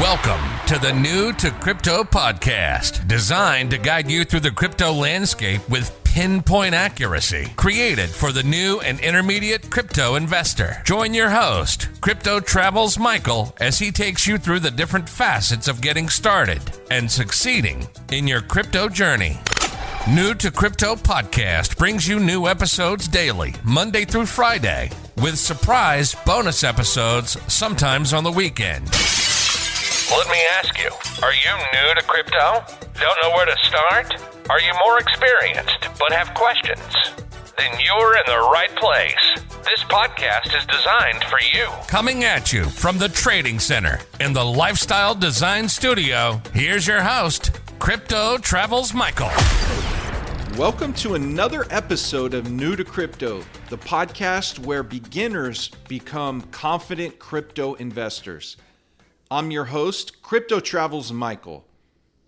Welcome to the New to Crypto podcast, designed to guide you through the crypto landscape with pinpoint accuracy, created for the new and intermediate crypto investor. Join your host, Crypto Travels Michael, as he takes you through the different facets of getting started and succeeding in your crypto journey. New to Crypto podcast brings you new episodes daily, Monday through Friday, with surprise bonus episodes sometimes on the weekend. Let me ask you, are you new to crypto? Don't know where to start? Are you more experienced but have questions? Then you're in the right place. This podcast is designed for you. Coming at you from the Trading Center in the Lifestyle Design Studio, here's your host, Crypto Travels Michael. Welcome to another episode of New to Crypto, the podcast where beginners become confident crypto investors. I'm your host, Crypto Travels Michael,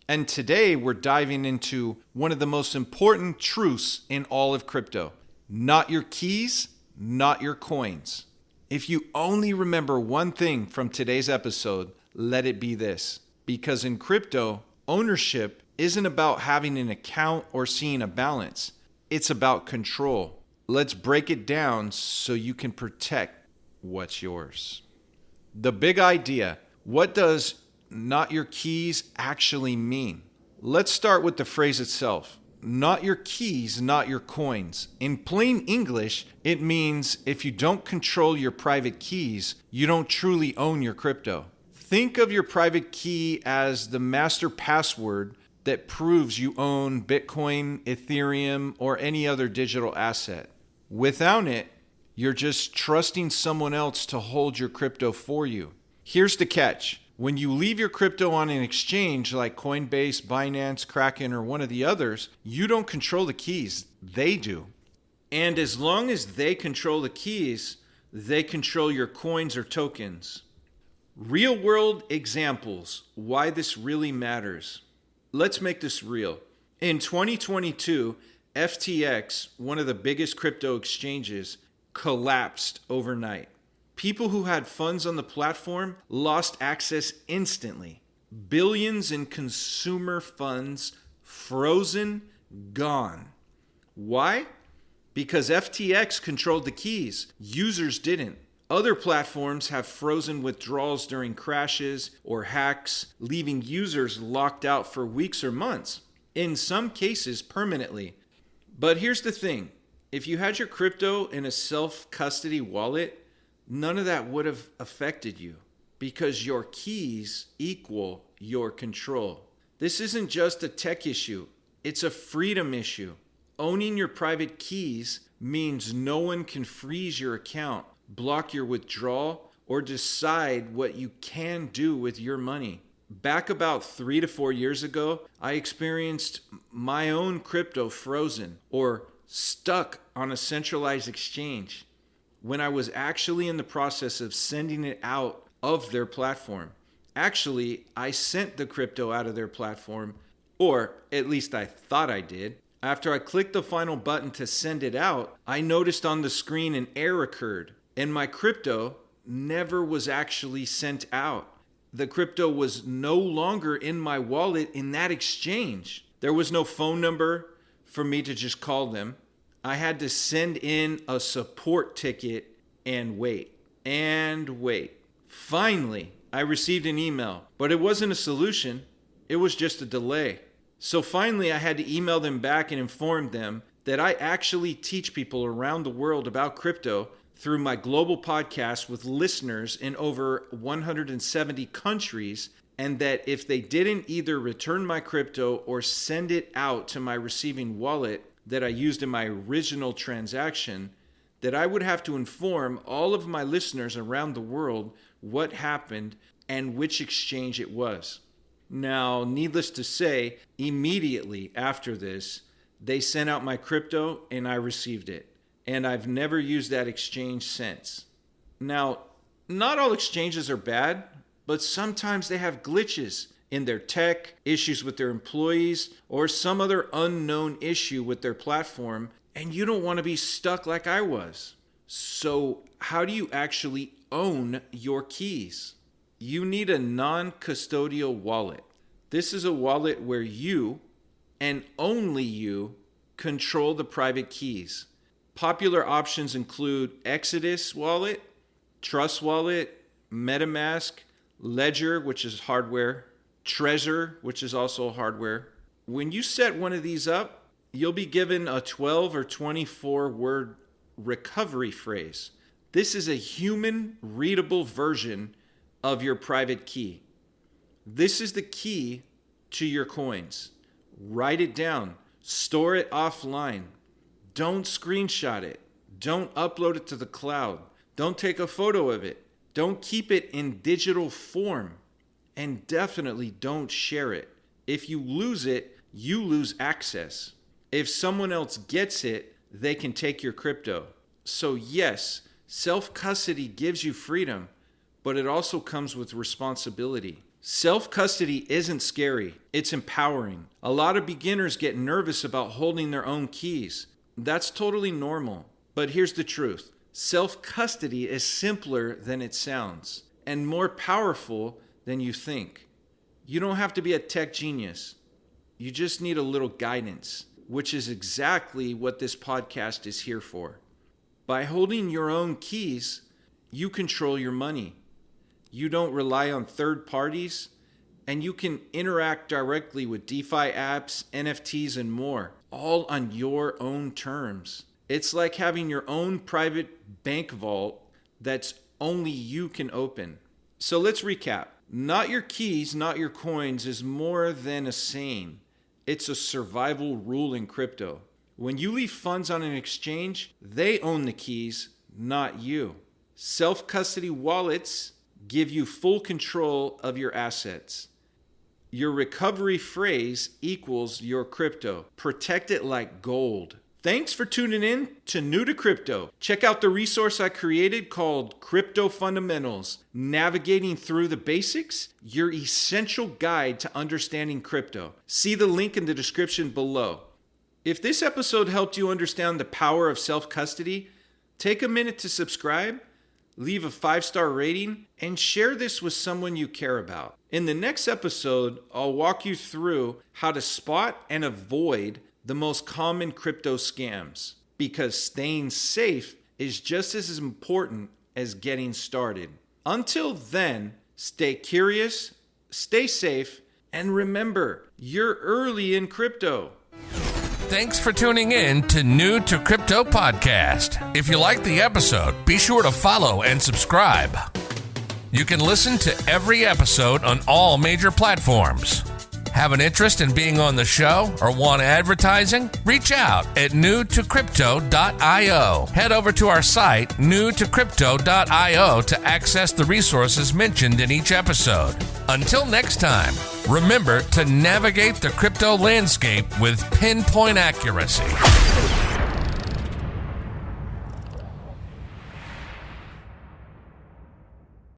and today we're diving into one of the most important truths in all of crypto. Not your keys, not your coins. If you only remember one thing from today's episode, let it be this. Because in crypto, ownership isn't about having an account or seeing a balance. It's about control. Let's break it down so you can protect what's yours. The big idea. What does not your keys actually mean? Let's start with the phrase itself. Not your keys, not your coins. In plain English, it means if you don't control your private keys, you don't truly own your crypto. Think of your private key as the master password that proves you own Bitcoin, Ethereum, or any other digital asset. Without it, you're just trusting someone else to hold your crypto for you. Here's the catch. When you leave your crypto on an exchange like Coinbase, Binance, Kraken, or one of the others, you don't control the keys. They do. And as long as they control the keys, they control your coins or tokens. Real world examples why this really matters. Let's make this real. In 2022, FTX, one of the biggest crypto exchanges, collapsed overnight. People who had funds on the platform lost access instantly. Billions in consumer funds frozen, gone. Why? Because FTX controlled the keys. Users didn't. Other platforms have frozen withdrawals during crashes or hacks, leaving users locked out for weeks or months, in some cases permanently. But here's the thing. If you had your crypto in a self-custody wallet, none of that would have affected you because your keys equal your control. This isn't just a tech issue. It's a freedom issue. Owning your private keys means no one can freeze your account, block your withdrawal, or decide what you can do with your money. Back about 3 to 4 years ago, I experienced my own crypto frozen or stuck on a centralized exchange when I was actually in the process of sending it out of their platform. Actually, I sent the crypto out of their platform, or at least I thought I did. After I clicked the final button to send it out, I noticed on the screen an error occurred, and my crypto never was actually sent out. The crypto was no longer in my wallet in that exchange. There was no phone number for me to just call them. I had to send in a support ticket and wait. Finally, I received an email, but it wasn't a solution. It was just a delay. So finally, I had to email them back and inform them that I actually teach people around the world about crypto through my global podcast with listeners in over 170 countries, and that if they didn't either return my crypto or send it out to my receiving wallet that I used in my original transaction, that I would have to inform all of my listeners around the world what happened and which exchange it was. Now, needless to say, immediately after this, they sent out my crypto and I received it. And I've never used that exchange since. Now, not all exchanges are bad, but sometimes they have glitches in their tech, issues with their employees, or some other unknown issue with their platform, and you don't want to be stuck like I was. So how do you actually own your keys? you need a non-custodial wallet. This is a wallet where you, and only you, control the private keys. Popular options include Exodus Wallet, Trust Wallet, MetaMask, Ledger, which is hardware, Trezor, which is also hardware. When you set one of these up, you'll be given a 12 or 24 word recovery phrase. This is a human readable version of your private key. This is the key to your coins. Write it down. Store it offline. Don't screenshot it. Don't upload it to the cloud. Don't take a photo of it. Don't keep it in digital form. And definitely don't share it. If you lose it, you lose access. If someone else gets it, they can take your crypto. So yes, self-custody gives you freedom, but it also comes with responsibility. Self-custody isn't scary, it's empowering. A lot of beginners get nervous about holding their own keys. That's totally normal. But here's the truth. Self-custody is simpler than it sounds and more powerful than you think. You don't have to be a tech genius. You just need a little guidance, which is exactly what this podcast is here for. By holding your own keys, you control your money. You don't rely on third parties, and you can interact directly with DeFi apps, NFTs, and more, all on your own terms. It's like having your own private bank vault that's only you can open. So let's recap. Not your keys, not your coins is more than a saying. It's a survival rule in crypto. When you leave funds on an exchange, they own the keys, not you. Self-custody wallets give you full control of your assets. Your recovery phrase equals your crypto. Protect it like gold. Thanks for tuning in to New to Crypto. Check out the resource I created called Crypto Fundamentals, Navigating Through the Basics, your essential guide to understanding crypto. See the link in the description below. If this episode helped you understand the power of self-custody, take a minute to subscribe, leave a 5-star rating, and share this with someone you care about. In the next episode, I'll walk you through how to spot and avoid the most common crypto scams, because staying safe is just as important as getting started. Until then, stay curious, stay safe, and remember, you're early in crypto. Thanks for tuning in to New to Crypto Podcast. If you liked the episode, be sure to follow and subscribe. You can listen to every episode on all major platforms. Have an interest in being on the show or want advertising? Reach out at newtocrypto.io. Head over to our site, newtocrypto.io, to access the resources mentioned in each episode. Until next time, remember to navigate the crypto landscape with pinpoint accuracy.